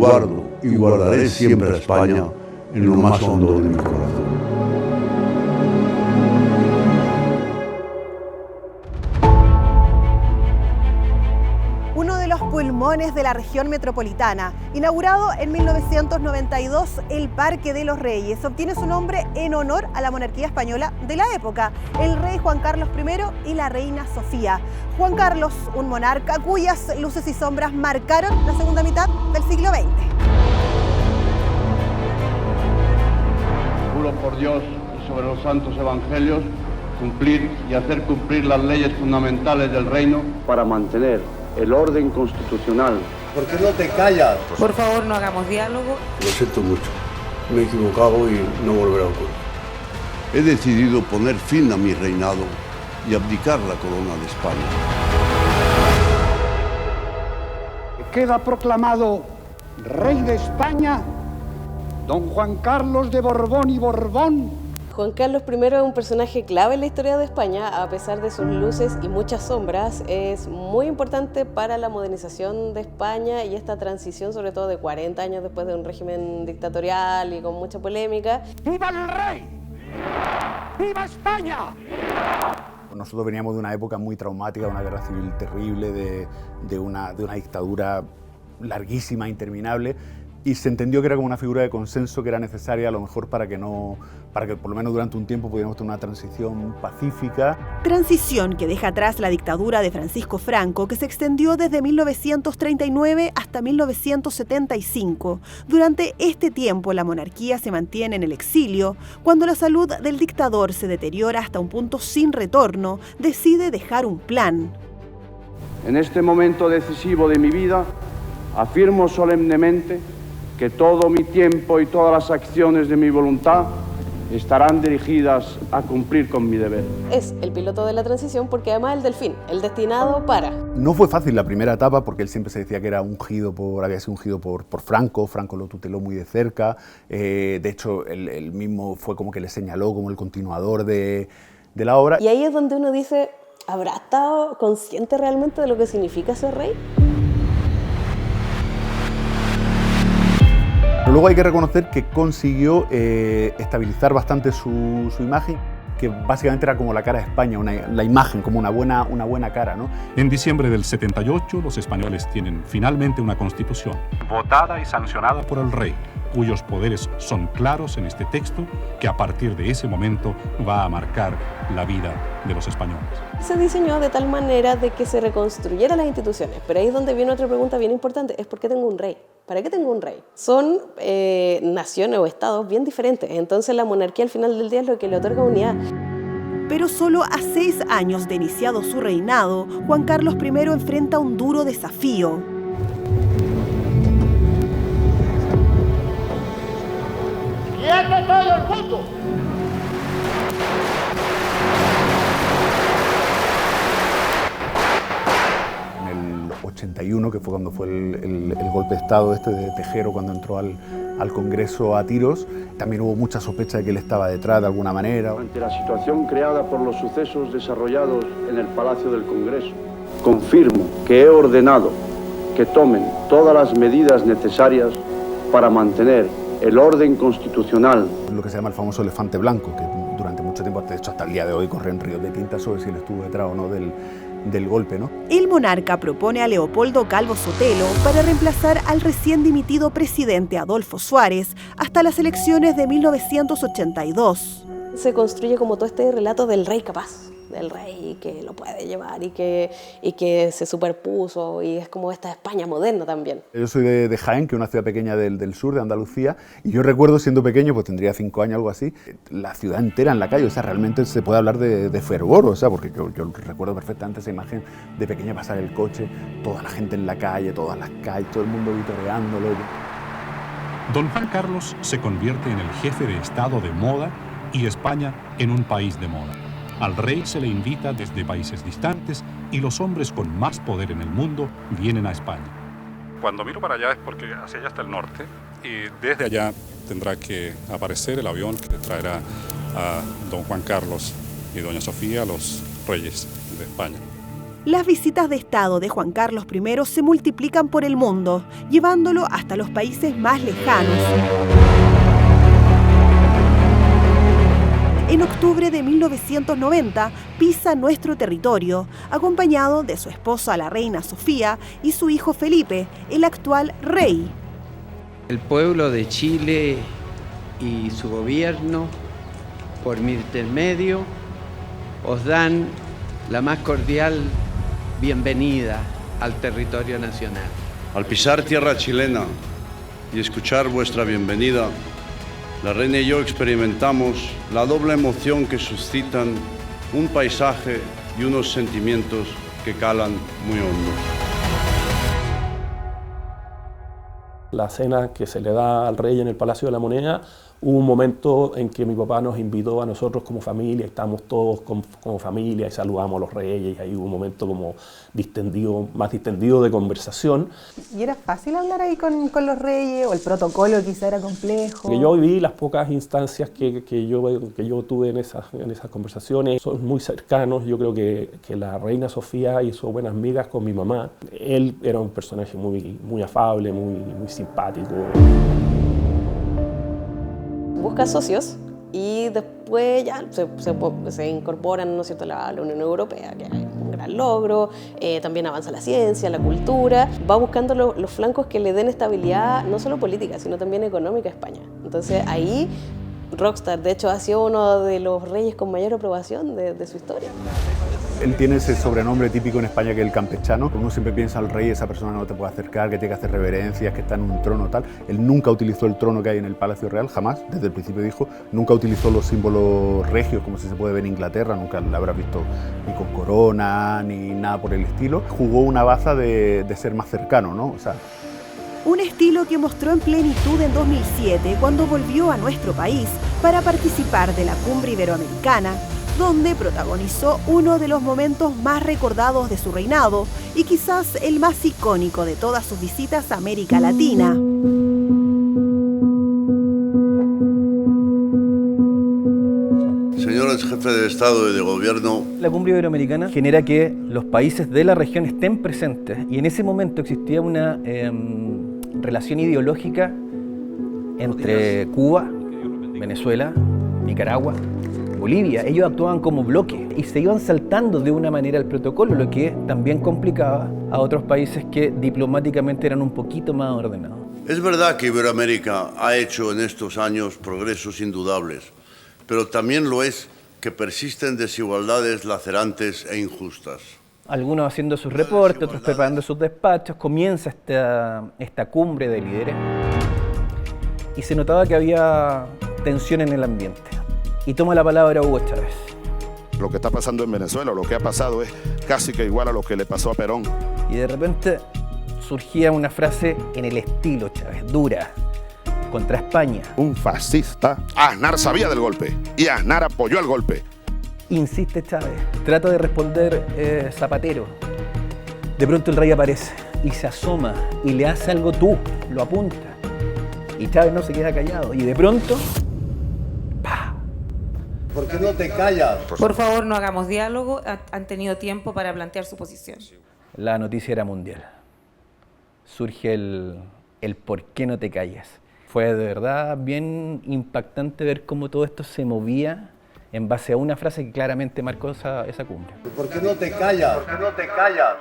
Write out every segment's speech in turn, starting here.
guardo y guardaré siempre a España en lo más hondo de mi corazón. Uno de los pulmones de la región metropolitana. Inaugurado en 1992, el Parque de los Reyes obtiene su nombre en honor a la monarquía española de la época, el rey Juan Carlos I y la reina Sofía. Juan Carlos, un monarca cuyas luces y sombras marcaron la segunda mitad del siglo XX. Juro por Dios y sobre los santos evangelios cumplir y hacer cumplir las leyes fundamentales del reino para mantener el orden constitucional. ¿Por qué no te callas? Por favor, no hagamos diálogo. Lo siento mucho. Me he equivocado y no volverá a ocurrir. He decidido poner fin a mi reinado y abdicar la corona de España. Queda proclamado rey de España don Juan Carlos de Borbón y Borbón. Juan Carlos I es un personaje clave en la historia de España, a pesar de sus luces y muchas sombras. Es muy importante para la modernización de España y esta transición, sobre todo de 40 años después de un régimen dictatorial y con mucha polémica. ¡Viva el rey! ¡Viva España! Nosotros veníamos de una época muy traumática, de una guerra civil terrible, de una dictadura larguísima, interminable, y se entendió que era como una figura de consenso que era necesaria a lo mejor para que por lo menos durante un tiempo pudiéramos tener una transición pacífica. Transición que deja atrás la dictadura de Francisco Franco, que se extendió desde 1939 hasta 1975. Durante este tiempo la monarquía se mantiene en el exilio. Cuando la salud del dictador se deteriora hasta un punto sin retorno, decide dejar un plan. En este momento decisivo de mi vida, afirmo solemnemente que todo mi tiempo y todas las acciones de mi voluntad estarán dirigidas a cumplir con mi deber. Es el piloto de la transición porque además el delfín, el destinado para. No fue fácil la primera etapa porque él siempre se decía que era había sido ungido por Franco. Franco lo tuteló muy de cerca. De hecho, él mismo fue como que le señaló como el continuador de la obra. Y ahí es donde uno dice, ¿habrá estado consciente realmente de lo que significa ser rey? Pero luego hay que reconocer que consiguió estabilizar bastante su imagen, que básicamente era como la cara de España, la imagen, como una buena cara, ¿no? En diciembre del 78, los españoles tienen finalmente una constitución, votada y sancionada por el rey, cuyos poderes son claros en este texto, que a partir de ese momento va a marcar la vida de los españoles. Se diseñó de tal manera de que se reconstruyeran las instituciones, pero ahí es donde viene otra pregunta bien importante, es ¿por qué tengo un rey? ¿Para qué tengo un rey? Son naciones o estados bien diferentes, entonces la monarquía al final del día es lo que le otorga unidad. Pero solo a 6 años de iniciado su reinado, Juan Carlos I enfrenta un duro desafío. ¡Quiete todo el mundo! 81, que fue cuando fue el golpe de Estado de Tejero, cuando entró al Congreso a tiros. También hubo mucha sospecha de que él estaba detrás de alguna manera. Ante la situación creada por los sucesos desarrollados en el Palacio del Congreso, confirmo que he ordenado que tomen todas las medidas necesarias para mantener el orden constitucional. Lo que se llama el famoso elefante blanco, que durante mucho tiempo, de hecho hasta el día de hoy, corren ríos de tinta sobre si él estuvo detrás o no del golpe, ¿no? El monarca propone a Leopoldo Calvo Sotelo para reemplazar al recién dimitido presidente Adolfo Suárez hasta las elecciones de 1982. Se construye como todo este relato del rey capaz, del rey que lo puede llevar y que se superpuso, y es como esta España moderna también. Yo soy de Jaén, que es una ciudad pequeña del sur, de Andalucía, y yo recuerdo siendo pequeño, pues tendría 5 años, algo así, la ciudad entera en la calle, o sea, realmente se puede hablar de fervor, o sea, porque yo recuerdo perfectamente esa imagen de pequeña, pasar el coche, toda la gente en la calle, todas las calles, todo el mundo vitoreándolo. Don Juan Carlos se convierte en el jefe de Estado de moda y España en un país de moda. Al rey se le invita desde países distantes y los hombres con más poder en el mundo vienen a España. Cuando miro para allá es porque hacia allá está el norte y desde allá tendrá que aparecer el avión que traerá a don Juan Carlos y doña Sofía, los reyes de España. Las visitas de Estado de Juan Carlos I se multiplican por el mundo, llevándolo hasta los países más lejanos. En octubre de 1990 pisa nuestro territorio, acompañado de su esposa la reina Sofía y su hijo Felipe, el actual rey. El pueblo de Chile y su gobierno, por mi intermedio, os dan la más cordial bienvenida al territorio nacional. Al pisar tierra chilena y escuchar vuestra bienvenida, la reina y yo experimentamos la doble emoción que suscitan un paisaje y unos sentimientos que calan muy hondo. La cena que se le da al rey en el Palacio de la Moneda, hubo un momento en que mi papá nos invitó a nosotros como familia, estamos todos como familia y saludamos a los reyes, y ahí hubo un momento como más distendido de conversación. ¿Y era fácil hablar ahí con los reyes o el protocolo quizá era complejo? Que yo viví las pocas instancias que yo tuve en esas conversaciones, son muy cercanos. Yo creo que la reina Sofía hizo buenas migas con mi mamá. Él era un personaje muy afable, muy simpático. Busca socios y después ya se incorporan, ¿no es cierto?, a la Unión Europea, que es un gran logro. También avanza la ciencia, la cultura. Va buscando los flancos que le den estabilidad, no solo política, sino también económica a España. Entonces ahí rockstar, de hecho ha sido uno de los reyes con mayor aprobación de su historia. Él tiene ese sobrenombre típico en España que es el campechano. Uno siempre piensa al rey, esa persona no te puede acercar, que tiene que hacer reverencias, que está en un trono tal. Él nunca utilizó el trono que hay en el Palacio Real, jamás, desde el principio dijo. Nunca utilizó los símbolos regios como si se puede ver en Inglaterra, nunca la habrá visto ni con corona ni nada por el estilo. Jugó una baza de ser más cercano, ¿no? O sea, un estilo que mostró en plenitud en 2007 cuando volvió a nuestro país para participar de la Cumbre Iberoamericana, donde protagonizó uno de los momentos más recordados de su reinado y quizás el más icónico de todas sus visitas a América Latina. Señores jefes de Estado y de Gobierno, la Cumbre Iberoamericana genera que los países de la región estén presentes, y en ese momento existía una relación ideológica entre Cuba, Venezuela, Nicaragua, Bolivia. Ellos actuaban como bloque y se iban saltando de una manera el protocolo, lo que también complicaba a otros países que diplomáticamente eran un poquito más ordenados. es verdad que Iberoamérica ha hecho en estos años progresos indudables, pero también lo es que persisten desigualdades lacerantes e injustas. Algunos haciendo sus reportes, otros preparando sus despachos. Comienza esta cumbre de líderes y se notaba que había tensión en el ambiente. Y toma la palabra Hugo Chávez. Lo que está pasando en Venezuela, lo que ha pasado es casi que igual a lo que le pasó a Perón. Y de repente surgía una frase en el estilo Chávez, dura, contra España. Un fascista. Aznar sabía del golpe y Aznar apoyó el golpe. Insiste Chávez, trata de responder Zapatero. De pronto el rey aparece y se asoma y le hace algo tú, lo apunta. Y Chávez no se queda callado y de pronto... ¡pah! ¿Por qué no te callas? Por favor, no hagamos diálogo. Han tenido tiempo para plantear su posición. La noticia era mundial. Surge el ¿por qué no te callas? Fue de verdad bien impactante ver cómo todo esto se movía en base a una frase que claramente marcó esa cumbre. ¿Por qué no te callas? ¿Por qué no te callas?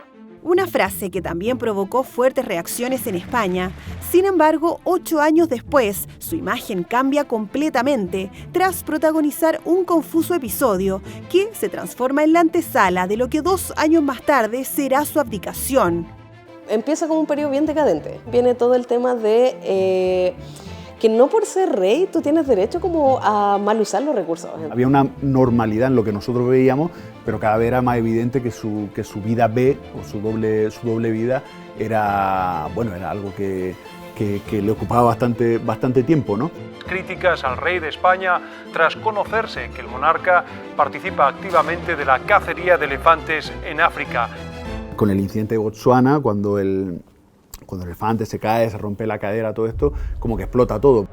Una frase que también provocó fuertes reacciones en España. Sin embargo, 8 años después, su imagen cambia completamente tras protagonizar un confuso episodio que se transforma en la antesala de lo que 2 años más tarde será su abdicación. Empieza como un periodo bien decadente. Viene todo el tema de que no por ser rey tú tienes derecho como a mal usar los recursos. Había una normalidad en lo que nosotros veíamos, pero cada vez era más evidente que su vida B, o su doble vida, era algo que le ocupaba bastante tiempo, ¿no? Críticas al rey de España tras conocerse que el monarca participa activamente de la cacería de elefantes en África. Con el incidente de Botsuana, cuando el elefante se cae, se rompe la cadera, todo esto, como que explota todo.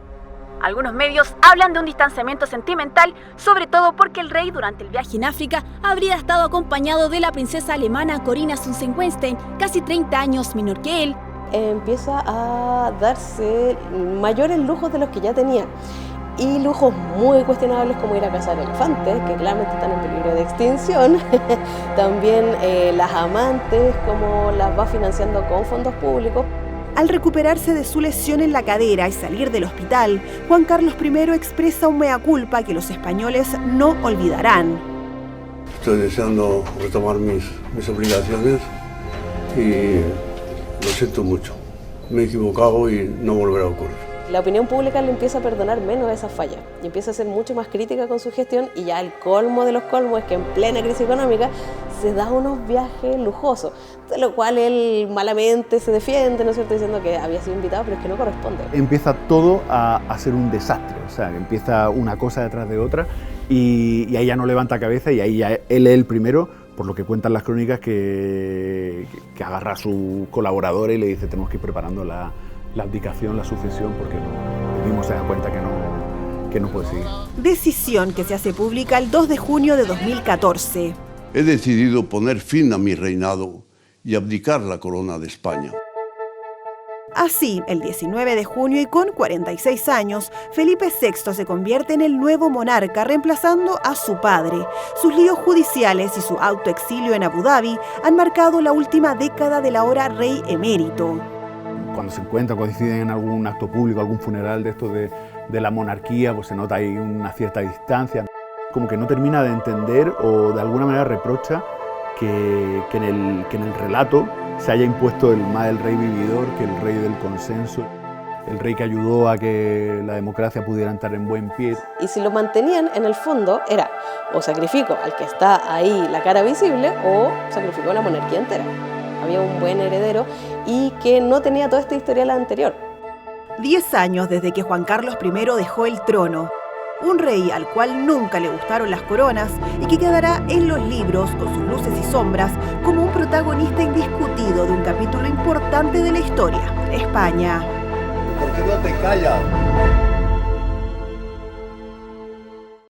Algunos medios hablan de un distanciamiento sentimental, sobre todo porque el rey durante el viaje En África habría estado acompañado de la princesa alemana Corinna Zumsen-Weinstein, casi 30 años menor que él. Empieza a darse mayores lujos de los que ya tenía. Y lujos muy cuestionables como ir a cazar elefantes, que claramente están en peligro de extinción. También las amantes, como las va financiando con fondos públicos. Al recuperarse de su lesión en la cadera y salir del hospital, Juan Carlos I expresa un mea culpa que los españoles no olvidarán. Estoy deseando retomar mis obligaciones y lo siento mucho. Me he equivocado y no volverá a ocurrir. La opinión pública le empieza a perdonar menos esas fallas y empieza a ser mucho más crítica con su gestión, y ya el colmo de los colmos es que en plena crisis económica se da unos viajes lujosos, de lo cual él malamente se defiende, ¿no es cierto?, diciendo que había sido invitado, pero es que no corresponde. Empieza todo a ser un desastre, o sea, empieza una cosa detrás de otra y ahí ya no levanta cabeza, y ahí ya él es el primero, por lo que cuentan las crónicas, que agarra a sus colaboradores y le dice: tenemos que ir preparando la abdicación, la sucesión, porque el mismo se da cuenta que no puede seguir. Decisión que se hace pública el 2 de junio de 2014. He decidido poner fin a mi reinado y abdicar la corona de España. Así, el 19 de junio y con 46 años, Felipe VI se convierte en el nuevo monarca, reemplazando a su padre. Sus líos judiciales y su autoexilio en Abu Dhabi han marcado la última década del ahora rey emérito. Cuando se encuentran, coinciden en algún acto público, algún funeral de estos de la monarquía, pues se nota ahí una cierta distancia. Como que no termina de entender, o de alguna manera reprocha que en el relato se haya impuesto más el rey vividor que el rey del consenso, el rey que ayudó a que la democracia pudiera entrar en buen pie. Y si lo mantenían, en el fondo era: o sacrifico al que está ahí la cara visible, o sacrifico a la monarquía entera. Había un buen heredero y que no tenía todo este historial anterior. 10 años desde que Juan Carlos I dejó el trono. Un rey al cual nunca le gustaron las coronas y que quedará en los libros, con sus luces y sombras, como un protagonista indiscutido de un capítulo importante de la historia: España. ¿Por qué no te callas?